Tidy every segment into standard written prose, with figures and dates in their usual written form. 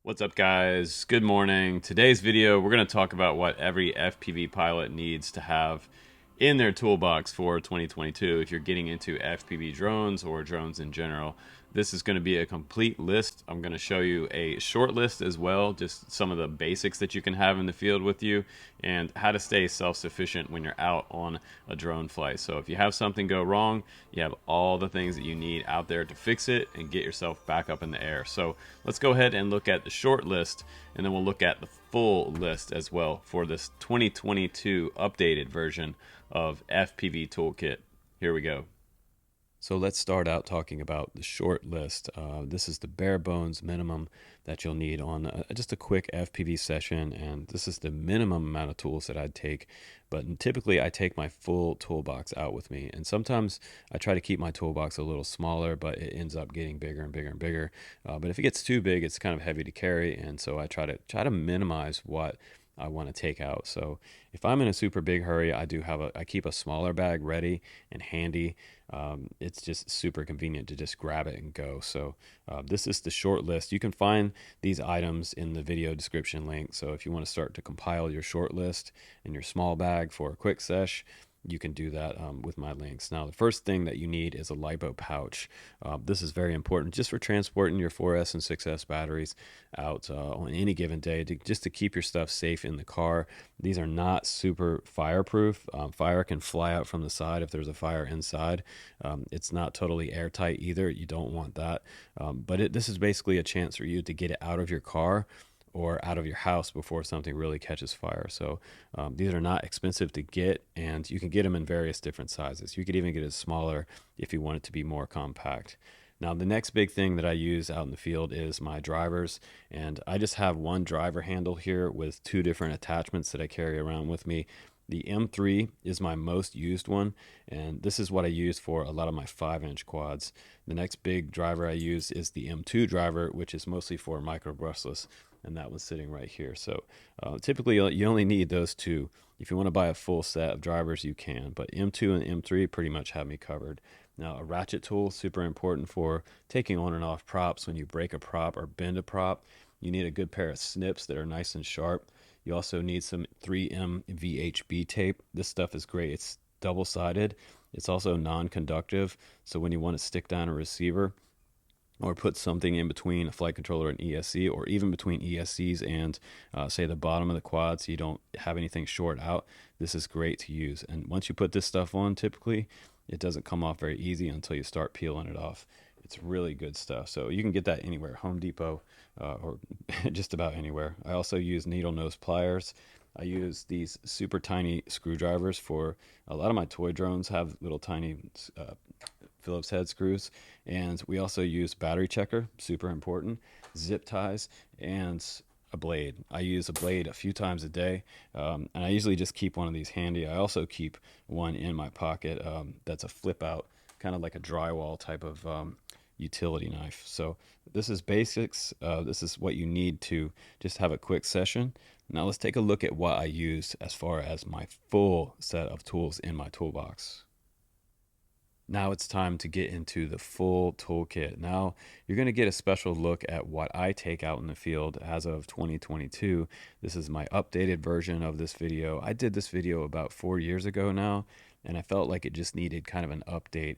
What's up, guys? Good morning. Today's video, we're going to talk about what every FPV pilot needs to have in their toolbox for 2022 if you're getting into FPV drones or drones in general. This is going to be a complete list. I'm going to show you a short list as well, just some of the basics that you can have in the field with you and how to stay self-sufficient when you're out on a drone flight. So if you have something go wrong, you have all the things that you need out there to fix it and get yourself back up in the air. So let's go ahead and look at the short list, and then we'll look at the full list as well for this 2022 updated version of FPV Toolkit. Here we go. So let's start out talking about the short list. This is the bare bones minimum that you'll need on just a quick FPV session, and this is the minimum amount of tools that I'd take. But typically I take my full toolbox out with me, and sometimes I try to keep my toolbox a little smaller, but it ends up getting bigger and bigger and bigger. But if it gets too big, it's kind of heavy to carry, and so I try to minimize what I want to take out. So if I'm in a super big hurry, I keep a smaller bag ready and handy. It's just super convenient to just grab it and go. So this is the short list. You can find these items in the video description link. So if you want to start to compile your short list in your small bag for a quick sesh, you can do that with my links. Now, the first thing that you need is a LiPo pouch. This is very important just for transporting your 4S and 6S batteries out on any given day, just to keep your stuff safe in the car. These are not super fireproof. Fire can fly out from the side if there's a fire inside. It's not totally airtight either. You don't want that. But this is basically a chance for you to get it out of your car or out of your house before something really catches fire. So these are not expensive to get, and you can get them in various different sizes. You could even get it smaller if you want it to be more compact. Now, the next big thing that I use out in the field is my drivers, and I just have one driver handle here with two different attachments that I carry around with me. The M3 is my most used one, and this is what I use for a lot of my 5-inch quads. The next big driver I use is the M2 driver, which is mostly for micro brushless, and that one's sitting right here. So typically you only need those two. If you want to buy a full set of drivers, you can, but M2 and M3 pretty much have me covered. Now, a ratchet tool, super important for taking on and off props. When you break a prop or bend a prop, you need a good pair of snips that are nice and sharp. You also need some 3M VHB tape. This stuff is great. It's double-sided. It's also non-conductive, so when you want to stick down a receiver or put something in between a flight controller and ESC, or even between ESCs and say the bottom of the quad, so you don't have anything short out, this is great to use. And once you put this stuff on, typically it doesn't come off very easy until you start peeling it off. It's really good stuff. So you can get that anywhere, Home Depot, or just about anywhere. I also use needle nose pliers. I use these super tiny screwdrivers for a lot of my toy drones have little tiny Phillips head screws, and we also use battery checker, super important, zip ties, and a blade. I use a blade a few times a day, and I usually just keep one of these handy. I also keep one in my pocket that's a flip out, kind of like a drywall type of utility knife. So this is basics. This is what you need to just have a quick session. Now let's take a look at what I use as far as my full set of tools in my toolbox. Now it's time to get into the full toolkit. Now you're going to get a special look at what I take out in the field as of 2022. This is my updated version of this video. I did this video about 4 years ago now, and I felt like it just needed kind of an update.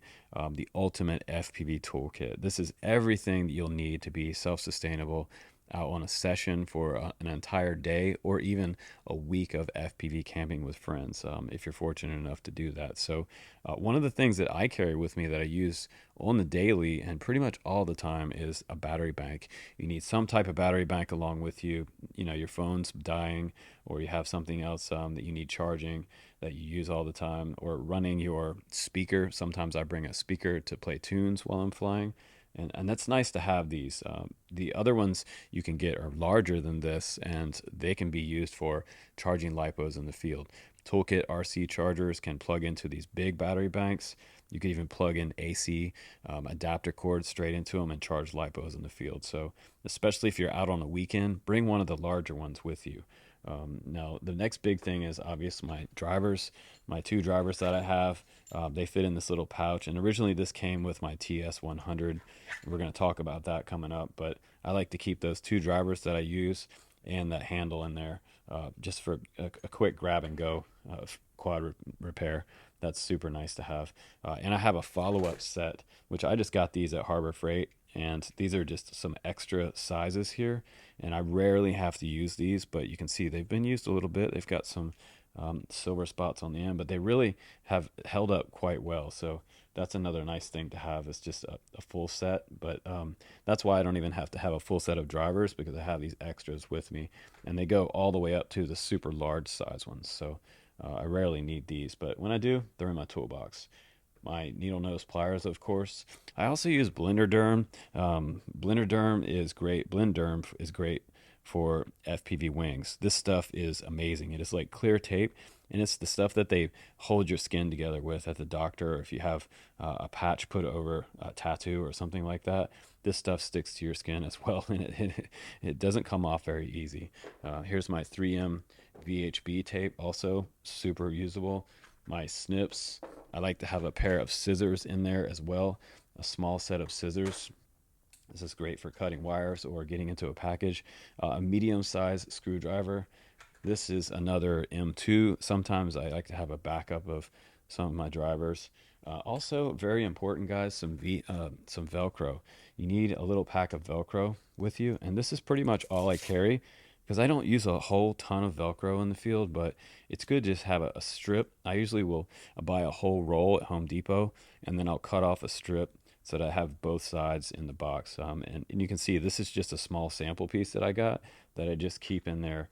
The ultimate FPV toolkit. This is everything that you'll need to be self-sustainable out on a session for an entire day or even a week of FPV camping with friends, if you're fortunate enough to do that. So one of the things that I carry with me that I use on the daily and pretty much all the time is a battery bank. You need some type of battery bank along with you. You know, your phone's dying, or you have something else that you need charging that you use all the time, or running your speaker. Sometimes I bring a speaker to play tunes while I'm flying. And that's nice to have these. The other ones you can get are larger than this, and they can be used for charging LiPos in the field. Toolkit RC chargers can plug into these big battery banks. You can even plug in AC adapter cords straight into them and charge LiPos in the field. So especially if you're out on a weekend, bring one of the larger ones with you. Now, the next big thing is obvious, my drivers, my two drivers that I have. They fit in this little pouch, and originally this came with my TS100. We're going to talk about that coming up, but I like to keep those two drivers that I use and that handle in there, just for a quick grab and go quad repair. That's super nice to have. And I have a follow-up set, which I just got these at Harbor Freight, and these are just some extra sizes here, and I rarely have to use these, but you can see they've been used a little bit. They've got some silver spots on the end, but they really have held up quite well. So that's another nice thing to have, is just a full set. But that's why I don't even have to have a full set of drivers, because I have these extras with me, and they go all the way up to the super large size ones. So I rarely need these, but when I do, they're in my toolbox. My needle nose pliers, of course. I also use Blender Derm. Blender Derm is great. Blend Derm is great for FPV wings. This stuff is amazing. It is like clear tape, and it's the stuff that they hold your skin together with at the doctor, or if you have a patch put over a tattoo or something like that. This stuff sticks to your skin as well, and it doesn't come off very easy. Here's my 3M VHB tape, also super usable. My snips. I like to have a pair of scissors in there as well, a small set of scissors. This is great for cutting wires or getting into a package. A medium-sized screwdriver. This is another M2. Sometimes I like to have a backup of some of my drivers. Also, very important, guys, some Velcro. You need a little pack of Velcro with you, and this is pretty much all I carry, because I don't use a whole ton of Velcro in the field, but it's good to just have a strip. I usually will buy a whole roll at Home Depot, and then I'll cut off a strip so that I have both sides in the box. And you can see this is just a small sample piece that I got, that I just keep in there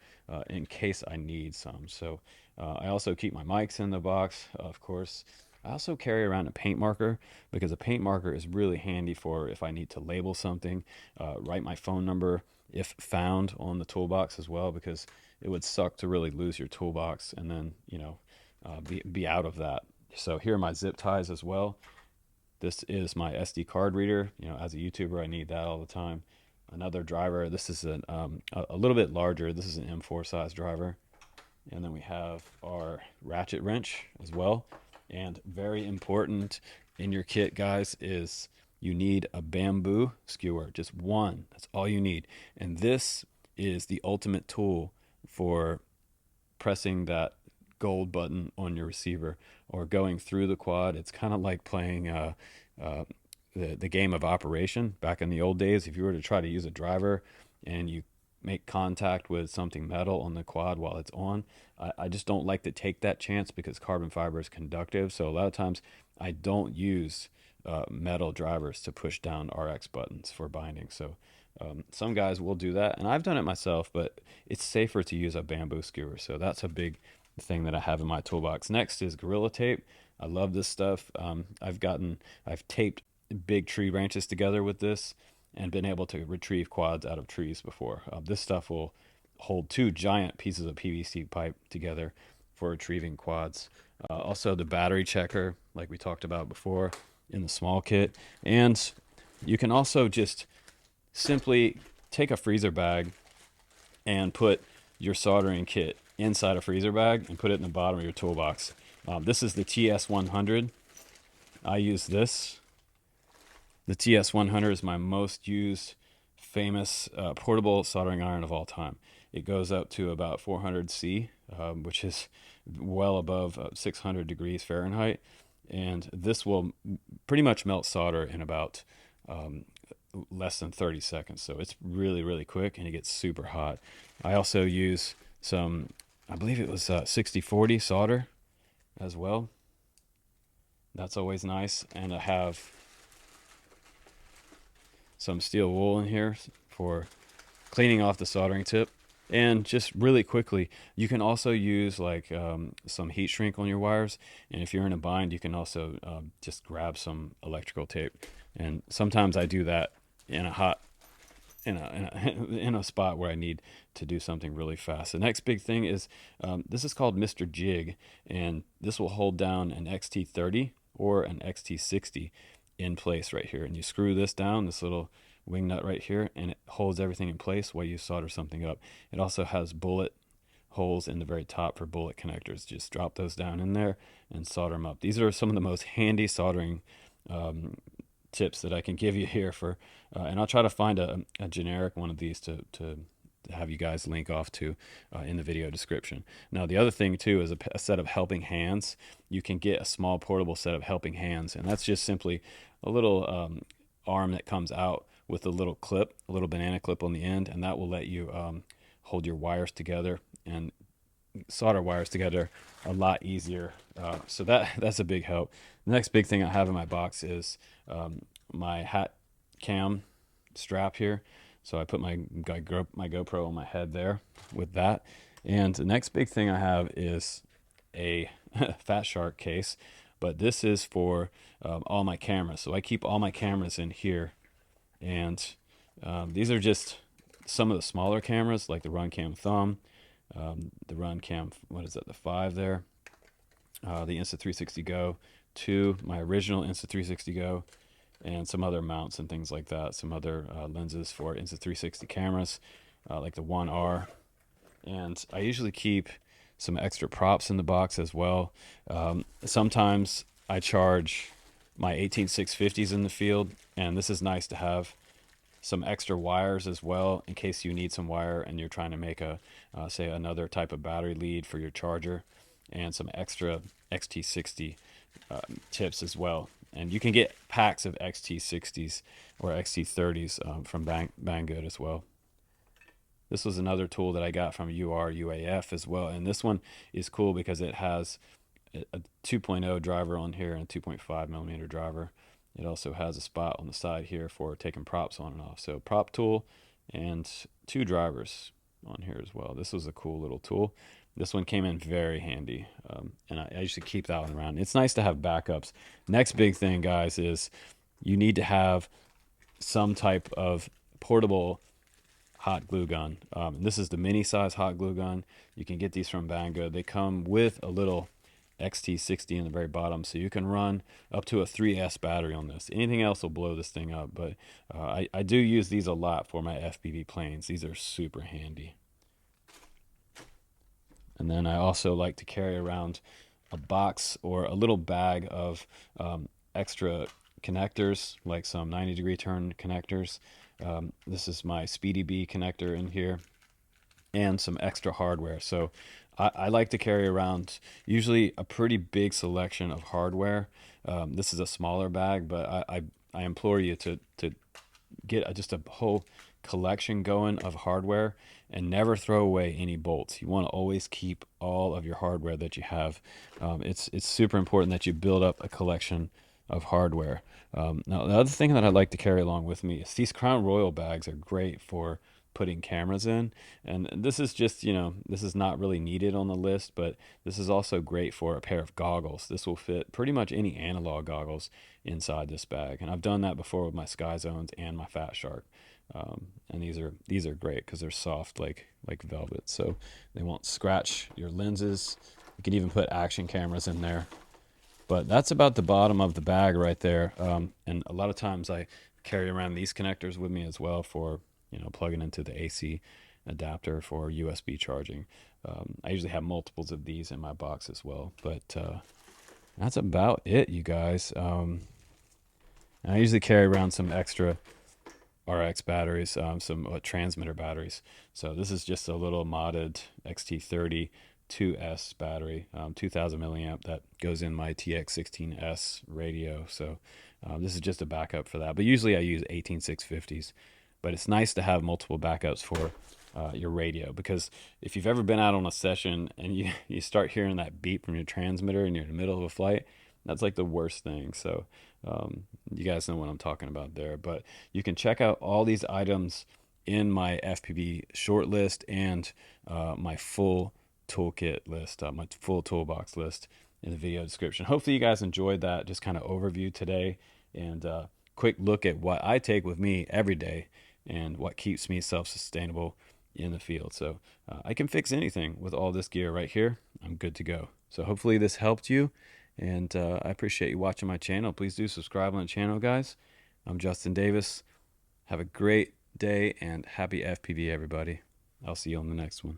in case I need some. So I also keep my mics in the box, of course. I also carry around a paint marker, because a paint marker is really handy for if I need to label something, write my phone number if found on the toolbox as well, because it would suck to really lose your toolbox and then, be out of that. So here are my zip ties as well. This is my SD card reader. As a YouTuber, I need that all the time. Another driver. This is a little bit larger. This is an M4 size driver. And then we have our ratchet wrench as well. And very important in your kit, guys, is you need a bamboo skewer. Just one. That's all you need. And this is the ultimate tool for pressing that gold button on your receiver or going through the quad. It's kind of like playing the game of Operation back in the old days. If you were to try to use a driver and you make contact with something metal on the quad while it's on, I just don't like to take that chance, because carbon fiber is conductive. So a lot of times I don't use metal drivers to push down RX buttons for binding. So some guys will do that, and I've done it myself, but it's safer to use a bamboo skewer. So that's a big thing that I have in my toolbox. Next is Gorilla Tape. I love this stuff. I've taped big tree branches together with this and been able to retrieve quads out of trees before. This stuff will hold two giant pieces of PVC pipe together for retrieving quads. Also the battery checker, like we talked about before, in the small kit. And you can also just simply take a freezer bag and put your soldering kit inside a freezer bag and put it in the bottom of your toolbox. This is the TS100. I use this. The TS100 is my most used famous portable soldering iron of all time. It goes up to about 400 C, which is well above 600 degrees Fahrenheit. And this will pretty much melt solder in about less than 30 seconds. So it's really, really quick, and it gets super hot. I also use some, I believe it was 6040 solder as well. That's always nice. And I have some steel wool in here for cleaning off the soldering tip. And just really quickly, you can also use like some heat shrink on your wires. And if you're in a bind, you can also just grab some electrical tape. And sometimes I do that in a spot where I need to do something really fast. The next big thing is this is called Mr. Jig, and this will hold down an XT30 or an XT60 in place right here. And you screw this down, this little wing nut right here, and it holds everything in place while you solder something up. It also has bullet holes in the very top for bullet connectors. Just drop those down in there and solder them up. These are some of the most handy soldering tips that I can give you here for, and I'll try to find a generic one of these to have you guys link off to in the video description. Now, the other thing too is a set of helping hands. You can get a small portable set of helping hands, and that's just simply a little arm that comes out with a little clip, a little banana clip on the end, and that will let you hold your wires together and solder wires together a lot easier. So that's a big help. The next big thing I have in my box is my hat cam strap here. So I put my GoPro on my head there with that. And the next big thing I have is a Fat Shark case, but this is for all my cameras. So I keep all my cameras in here, and these are just some of the smaller cameras, like the Runcam Thumb, the Runcam, what is that, the 5 there, the Insta360 Go 2, my original Insta360 Go, and some other mounts and things like that, some other lenses for Insta360 cameras, like the 1R. And I usually keep some extra props in the box as well. Sometimes I charge my 18650s in the field, and this is nice to have some extra wires as well in case you need some wire and you're trying to make a say another type of battery lead for your charger, and some extra XT60 tips as well. And you can get packs of XT60s or XT30s from Banggood as well. This was another tool that I got from UAF as well, and this one is cool because it has a 2.0 driver on here and a 2.5 millimeter driver. It also has a spot on the side here for taking props on and off. So prop tool and 2 drivers on here as well. This was a cool little tool. This one came in very handy, and I usually keep that one around. It's nice to have backups. Next big thing, guys, is you need to have some type of portable hot glue gun. This is the mini size hot glue gun. You can get these from Banggood. They come with a little XT60 in the very bottom, so you can run up to a 3S battery on this. Anything else will blow this thing up, but I do use these a lot for my FPV planes. These are super handy. And then I also like to carry around a box or a little bag of extra connectors, like some 90-degree turn connectors. This is my Speedy B connector in here, and some extra hardware. So I like to carry around usually a pretty big selection of hardware. This is a smaller bag, but I implore you to get just a whole collection going of hardware, and never throw away any bolts. You want to always keep all of your hardware that you have. It's super important that you build up a collection of hardware. Now, the other thing that I like to carry along with me is these Crown Royal bags are great for putting cameras in. And this is just, this is not really needed on the list, but this is also great for a pair of goggles. This will fit pretty much any analog goggles inside this bag. And I've done that before with my Sky Zones and my Fat Shark. And these are great because they're soft like velvet, so they won't scratch your lenses. You can even put action cameras in there. But that's about the bottom of the bag right there. And a lot of times I carry around these connectors with me as well for plugging into the AC adapter for USB charging. I usually have multiples of these in my box as well. But that's about it, you guys. And I usually carry around some extra RX batteries, some transmitter batteries. So this is just a little modded XT30 2S battery, 2000 milliamp, that goes in my TX16S radio. So this is just a backup for that. But usually I use 18650s. But it's nice to have multiple backups for your radio, because if you've ever been out on a session and you start hearing that beep from your transmitter and you're in the middle of a flight, that's like the worst thing. So you guys know what I'm talking about there. But you can check out all these items in my FPV short list and my full toolkit list, my full toolbox list in the video description. Hopefully you guys enjoyed that just kind of overview today, and quick look at what I take with me every day and what keeps me self-sustainable in the field. So I can fix anything with all this gear right here. I'm good to go. So hopefully this helped you, and I appreciate you watching my channel. Please do subscribe on the channel, guys. I'm Justin Davis. Have a great day and happy FPV, everybody. I'll see you on the next one.